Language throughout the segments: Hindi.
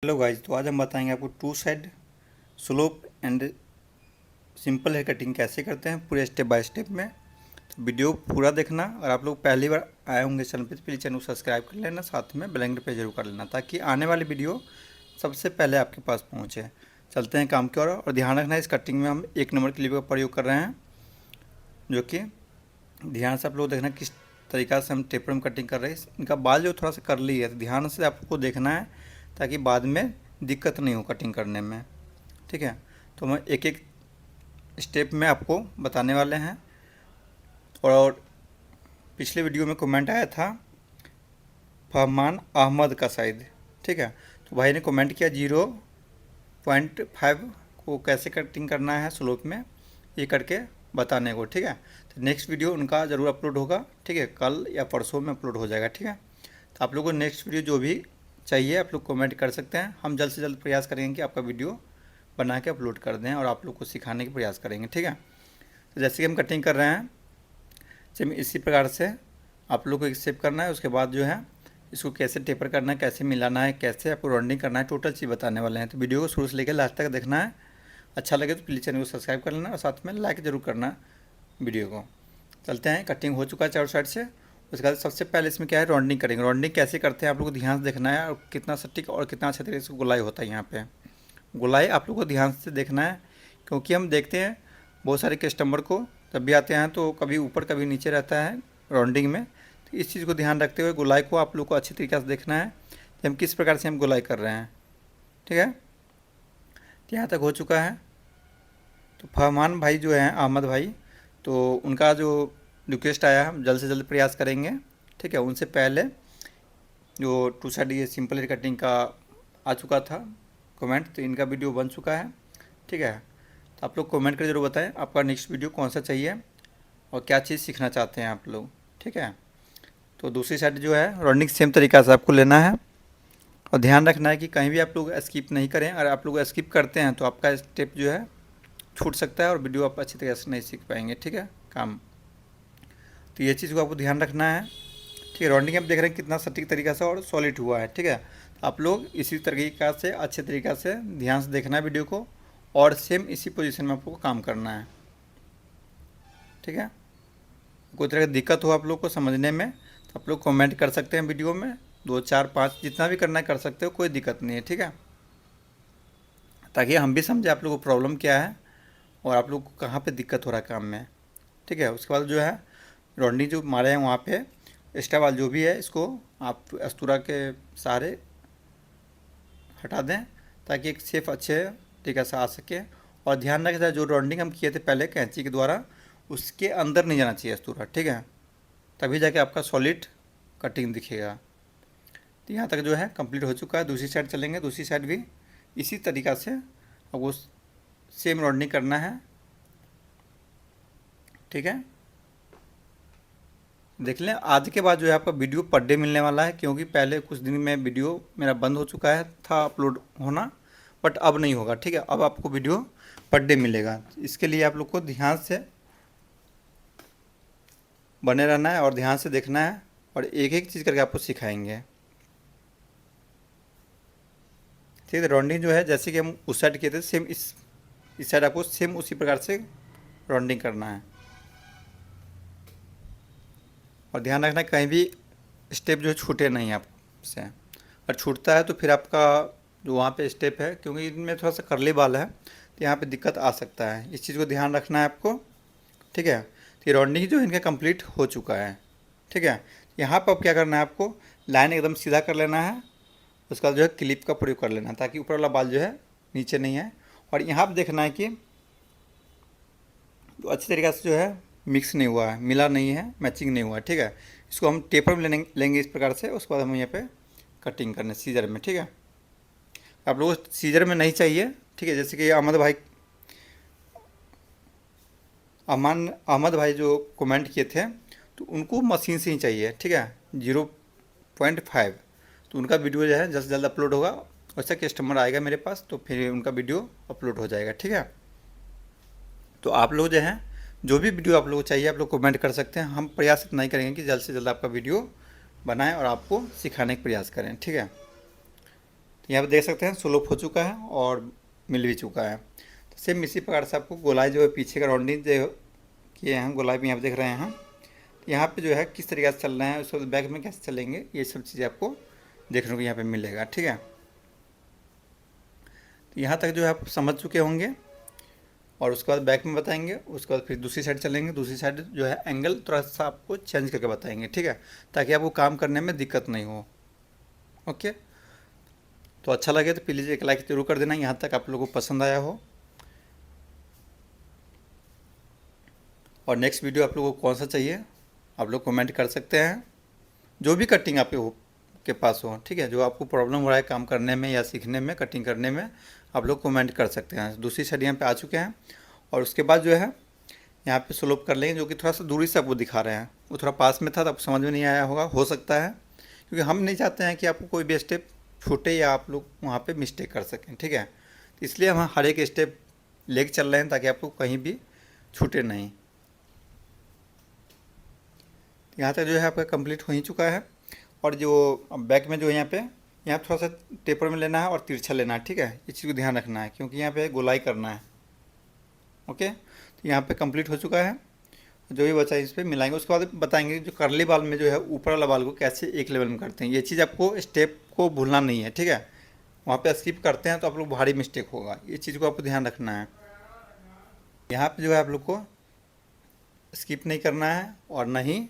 हेलो गाइज, तो आज हम बताएंगे आपको two side slope and simple hair cutting कैसे करते हैं पूरे स्टेप बाय स्टेप में। तो वीडियो पूरा देखना, और आप लोग पहली बार आए होंगे चैनल पे तो प्लीज़ चैनल को सब्सक्राइब कर लेना, साथ में बेल आइकन पे जरूर कर लेना ताकि आने वाली वीडियो सबसे पहले आपके पास पहुँचे। चलते हैं काम की ओर, और ध्यान रखना इस कटिंग में हम 1 नंबर क्लिप का प्रयोग कर रहे हैं, जो कि ध्यान से आप लोग देखना किस तरीक़ा से हम टेपर में कटिंग कर रहे हैं। इनका बाल जो थोड़ा सा करली है तो ध्यान से आपको देखना है ताकि बाद में दिक्कत नहीं हो कटिंग करने में, ठीक है। तो हम एक एक स्टेप में आपको बताने वाले हैं। और पिछले वीडियो में कमेंट आया था फहमान अहमद का शायद, ठीक है। तो भाई ने कमेंट किया 0.5 को कैसे कटिंग करना है स्लोप में, ये करके बताने को, ठीक है। तो नेक्स्ट वीडियो उनका ज़रूर अपलोड होगा, ठीक है, कल या परसों में अपलोड हो जाएगा, ठीक है। तो आप लोगों को नेक्स्ट वीडियो जो भी चाहिए आप लोग कमेंट कर सकते हैं, हम जल्द से जल्द प्रयास करेंगे कि आपका वीडियो बना के अपलोड कर दें और आप लोग को सिखाने की प्रयास करेंगे, ठीक है। तो जैसे कि हम कटिंग कर रहे हैं सेम इसी प्रकार से आप लोग को एक स्टेप करना है। उसके बाद जो है इसको कैसे टेपर करना है, कैसे मिलाना है, कैसे आपको राउंडिंग करना है, टोटल चीज़ बताने वाले हैं। तो वीडियो को शुरू से लेकर लास्ट तक देखना है। अच्छा लगे तो प्लीज़ चैनल को सब्सक्राइब कर लेना और साथ में लाइक ज़रूर करना वीडियो को। चलते हैं, कटिंग हो चुका है चारों साइड से। उसके बाद सबसे पहले इसमें क्या है, राउंडिंग करेंगे। राउंडिंग कैसे करते हैं आप लोग को ध्यान से देखना है, और कितना सटीक और कितना अच्छे तरीके से गोलाई होता है। यहाँ पे गोलाई आप लोग को ध्यान से देखना है, क्योंकि हम देखते हैं बहुत सारे कस्टमर को जब भी आते हैं तो कभी ऊपर कभी नीचे रहता है राउंडिंग में। तो इस चीज़ को ध्यान रखते हुए गोलाई को आप लोग को अच्छी तरीके से देखना है कि हम किस प्रकार से हम गोलाई कर रहे हैं, ठीक है। तो यहाँ तक हो चुका है। तो फहमान भाई जो हैं अहमद भाई, तो उनका जो रिक्वेस्ट आया हम जल्द से जल्द प्रयास करेंगे, ठीक है। उनसे पहले जो टू साइड ये सिंपल हेयर कटिंग का आ चुका था कमेंट, तो इनका वीडियो बन चुका है, ठीक है। तो आप लोग कमेंट करके जरूर बताएं आपका नेक्स्ट वीडियो कौन सा चाहिए और क्या चीज़ सीखना चाहते हैं आप लोग, ठीक है। तो दूसरी साइड जो है राउंडिंग सेम तरीक़ा से आपको लेना है, और ध्यान रखना है कि कहीं भी आप लोग स्किप नहीं करें। अगर आप लोग स्किप करते हैं तो आपका स्टेप जो है छूट सकता है और वीडियो आप अच्छी तरीके से नहीं सीख पाएंगे, ठीक है काम। तो ये चीज़ को आपको ध्यान रखना है, ठीक है। राउंडिंग आप देख रहे हैं कितना सटीक तरीक़ा से और सॉलिड हुआ है, ठीक है। तो आप लोग इसी तरीक़ा से अच्छे तरीक़ा से ध्यान से देखना है वीडियो को, और सेम इसी पोजीशन में आपको काम करना है, ठीक है। कोई तरह की दिक्कत हो आप लोग को समझने में तो आप लोग कमेंट कर सकते हैं वीडियो में, 2 4 5 जितना भी करना है कर सकते हो, कोई दिक्कत नहीं है, ठीक है। ताकि हम भी समझे आप लोग को प्रॉब्लम क्या है और आप लोग को कहाँ पे दिक्कत हो रहा है काम में, ठीक है। उसके बाद जो है राउंडिंग जो मारे हैं वहाँ पे एक्स्ट्रा वाल जो भी है इसको आप अस्तूरा के सहारे हटा दें ताकि एक शेप अच्छे तरीके से आ सके। और ध्यान रखें जो राउंडिंग हम किए थे पहले कैंची के द्वारा उसके अंदर नहीं जाना चाहिए अस्तूरा, ठीक है, तभी जाके आपका सॉलिड कटिंग दिखेगा। तो यहाँ तक जो है कंप्लीट हो चुका है। दूसरी साइड चलेंगे, दूसरी साइड भी इसी तरीक़ा से आपको सेम राउंडिंग करना है, ठीक है। देख लें आज के बाद जो है आपका वीडियो पर डे मिलने वाला है, क्योंकि पहले कुछ दिन में वीडियो मेरा बंद हो चुका है था अपलोड होना, बट अब नहीं होगा, ठीक है। अब आपको वीडियो पर डे मिलेगा। इसके लिए आप लोग को ध्यान से बने रहना है और ध्यान से देखना है, और एक एक चीज़ करके आपको सिखाएंगे, ठीक है। राउंडिंग जो है जैसे कि हम उस साइड किए थे सेम इस साइड आपको सेम उसी प्रकार से राउंडिंग करना है। और ध्यान रखना कहीं भी स्टेप जो है छूटे नहीं आपसे, और छूटता है तो फिर आपका जो वहाँ पे स्टेप है, क्योंकि इनमें थोड़ा सा करली बाल है तो यहाँ पे दिक्कत आ सकता है, इस चीज़ को ध्यान रखना है आपको, ठीक है। तो ये राउंडिंग जो है इनका कंप्लीट हो चुका है, ठीक है। यहाँ पर अब क्या करना है आपको लाइन एकदम सीधा कर लेना है, उसके बाद जो है क्लिप का प्रयोग कर लेना है ताकि ऊपर वाला बाल जो है नीचे नहीं है। और यहाँ पर देखना है कि तो अच्छी तरीक़े से जो है मिक्स नहीं हुआ है, मिला नहीं है, मैचिंग नहीं हुआ है, ठीक है। इसको हम टेपर में लेंगे इस प्रकार से, उसके बाद हम यहाँ पे कटिंग करने सीजर में, ठीक है। आप लोगों को सीजर में नहीं चाहिए, ठीक है। जैसे कि अहमद भाई जो कमेंट किए थे तो उनको मशीन से ही चाहिए, ठीक है, 0.5। तो उनका वीडियो जो है जल्द से जल्द अपलोड होगा, वैसा कस्टमर आएगा मेरे पास तो फिर उनका वीडियो अपलोड हो जाएगा, ठीक है। तो आप लोग जो हैं जो भी वीडियो आप लोग को चाहिए आप लोग कमेंट कर सकते हैं, हम प्रयास इतना ही करेंगे कि जल्द से जल्द आपका वीडियो बनाएं और आपको सिखाने का प्रयास करें, ठीक है। तो यहाँ पे देख सकते हैं स्लोप हो चुका है और मिल भी चुका है। तो सेम इसी प्रकार से आपको गोलाई जो है पीछे का राउंडिंग जो किए हैं, गोलाई भी यहाँ पे देख रहे हैं। तो यहाँ पे जो है किस तरीके से चल रहे हैं, उसके बाद बैक में कैसे चलेंगे, ये सब चीज़ें आपको देखने को यहाँ पे मिलेगा। ठीक है, तो यहाँ तक जो है आप समझ चुके होंगे और उसके बाद बैक में बताएंगे। उसके बाद फिर दूसरी साइड चलेंगे, दूसरी साइड जो है एंगल थोड़ा सा आपको चेंज करके बताएंगे। ठीक है, ताकि आपको काम करने में दिक्कत नहीं हो। ओके, तो अच्छा लगे तो प्लीज़ एक लाइक जरूर कर देना, यहाँ तक आप लोगों को पसंद आया हो। और नेक्स्ट वीडियो आप लोगों को कौन सा चाहिए आप लोग कमेंट कर सकते हैं, जो भी कटिंग आपके के पास हो। ठीक है, जो आपको प्रॉब्लम हो रहा है काम करने में या सीखने में, कटिंग करने में, आप लोग कमेंट कर सकते हैं। दूसरी साइड यहाँ पे आ चुके हैं और उसके बाद जो है यहाँ पे स्लोप कर लेंगे, जो कि थोड़ा सा दूरी से आपको दिखा रहे हैं। वो थोड़ा पास में था तो आपको समझ में नहीं आया होगा, हो सकता है, क्योंकि हम नहीं चाहते हैं कि आपको कोई भी स्टेप छूटे या आप लोग वहाँ पे मिस्टेक कर सकें। ठीक है, तो इसलिए हम हर एक स्टेप लेके चल रहे हैं ताकि आपको कहीं भी छूटे नहीं। यहाँ तक जो है आपका कंप्लीट हो ही चुका है। और जो बैक में जो है यहाँ थोड़ा सा टेपर में लेना है और तिरछा लेना है। ठीक है, इस चीज़ को ध्यान रखना है क्योंकि यहाँ पे गोलाई करना है। ओके, तो यहाँ पे कंप्लीट हो चुका है। जो भी बचा है इस पर मिलाएंगे, उसके बाद बताएंगे जो कर्ली बाल में जो है ऊपर वाला बाल को कैसे एक लेवल में करते हैं। ये चीज़ आपको स्टेप को भूलना नहीं है। ठीक है, वहाँ पे स्किप करते हैं तो आप लोग भारी मिस्टेक होगा, ये चीज़ को आपको ध्यान रखना है। यहाँ पे जो है आप लोग को स्किप नहीं करना है और न ही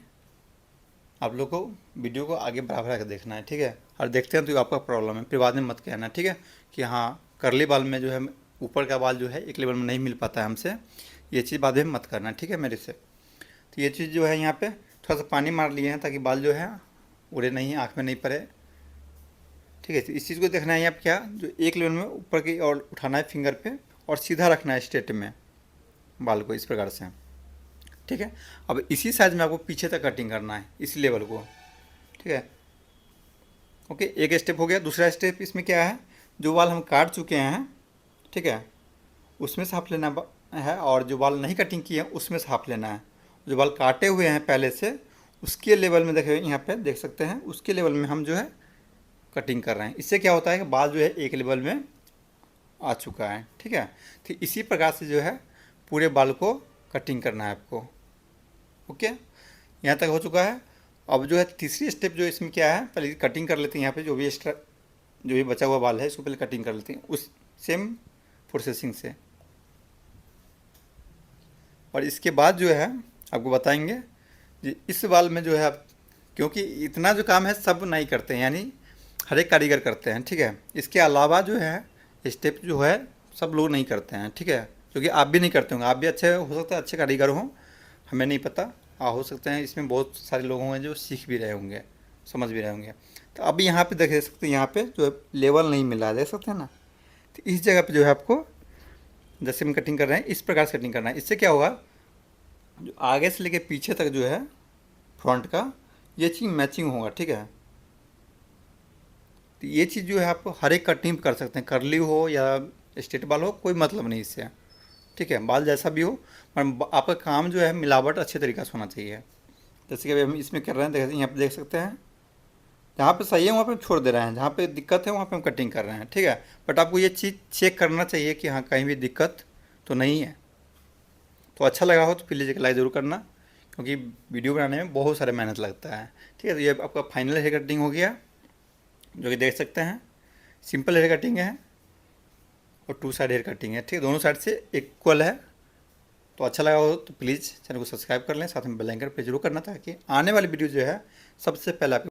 आप लोग को वीडियो को आगे बराबर आकर देखना है। ठीक है, और देखते हैं तो आपका प्रॉब्लम है फिर बाद में मत कहना। ठीक है, कि हाँ कर्ली बाल में जो है ऊपर का बाल जो है एक लेवल में नहीं मिल पाता है हमसे, ये चीज़ बाद में मत करना। ठीक है मेरे से। तो ये चीज़ जो है यहाँ पे थोड़ा सा पानी मार लिए हैं ताकि बाल जो है उड़े नहीं, आँख में नहीं पड़े। ठीक है, तो इस चीज़ को देखना है यहाँ पे क्या, जो एक लेवल में ऊपर की और उठाना है फिंगर पे और सीधा रखना है स्ट्रेट में बाल को, इस प्रकार से। ठीक है, अब इसी साइज में आपको पीछे तक कटिंग करना है इस लेवल को। ठीक है, ओके, एक स्टेप हो गया। दूसरा स्टेप इसमें क्या है, जो बाल हम काट चुके हैं, ठीक है, उसमें से हाफ लेना है और जो बाल नहीं कटिंग किए हैं उसमें से हाफ लेना है। जो बाल काटे हुए हैं पहले से उसके लेवल में देखिए यहाँ पे देख सकते हैं, उसके लेवल में हम जो है कटिंग कर रहे हैं। इससे क्या होता है कि बाल जो है एक लेवल में आ चुका है। ठीक है, तो इसी प्रकार से जो है पूरे बाल को कटिंग करना है आपको। ओके, यहाँ तक हो चुका है। अब जो है तीसरी स्टेप जो इसमें क्या है, पहले कटिंग कर लेते हैं। यहाँ पे जो भी एक्स्ट्रा जो भी बचा हुआ बाल है इसको पहले कटिंग कर लेते हैं उस सेम प्रोसेसिंग से। और इसके बाद जो है आपको बताएंगे कि इस बाल में जो है आप, क्योंकि इतना जो काम है सब नहीं करते हैं, यानी हर एक कारीगर करते हैं। ठीक है, इसके अलावा जो है स्टेप जो है सब लोग नहीं करते हैं। ठीक है, क्योंकि आप भी नहीं करते होंगे, आप भी अच्छे हो सकता है अच्छे कारीगर हों, हमें नहीं पता। हो सकते हैं इसमें बहुत सारे लोग होंगे जो सीख भी रहे होंगे, समझ भी रहे होंगे। तो अभी यहाँ पे देख सकते हैं, यहाँ पे जो लेवल नहीं मिला है, देख सकते हैं ना। तो इस जगह पे जो है आपको जैसे हम कटिंग कर रहे हैं इस प्रकार से कटिंग करना है। इससे क्या होगा, जो आगे से लेके पीछे तक जो है फ्रंट का ये चीज़ मैचिंग होगा। ठीक है, तो ये चीज़ जो है आप हर एक कटिंग कर सकते हैं, करली हो या स्ट्रेट बाल हो, कोई मतलब नहीं इससे। ठीक है, बाल जैसा भी हो, पर आपका काम जो है मिलावट अच्छे तरीक़े से होना चाहिए। जैसे कि अभी हम इसमें कर रहे हैं, यहाँ पे देख सकते हैं, जहाँ पे सही है वहाँ पे छोड़ दे रहे हैं, जहाँ पे दिक्कत है वहाँ पे हम कटिंग कर रहे हैं। ठीक है, बट आपको ये चीज़ चेक करना चाहिए कि हाँ कहीं भी दिक्कत तो नहीं है। तो अच्छा लगा हो तो प्लीज़ एक लाइक ज़रूर करना, क्योंकि वीडियो बनाने में बहुत सारा मेहनत लगता है। ठीक है, तो ये आपका फाइनल हेयर कटिंग हो गया, जो कि देख सकते हैं सिंपल हेयर कटिंग है और 2 साइड हेयर कटिंग है। ठीक है, दोनों साइड से इक्वल है। तो अच्छा लगा हो तो प्लीज़ चैनल को सब्सक्राइब कर लें, साथ में बेल आइकन पे जरूर करना ताकि आने वाली वीडियो जो है सबसे पहले आपको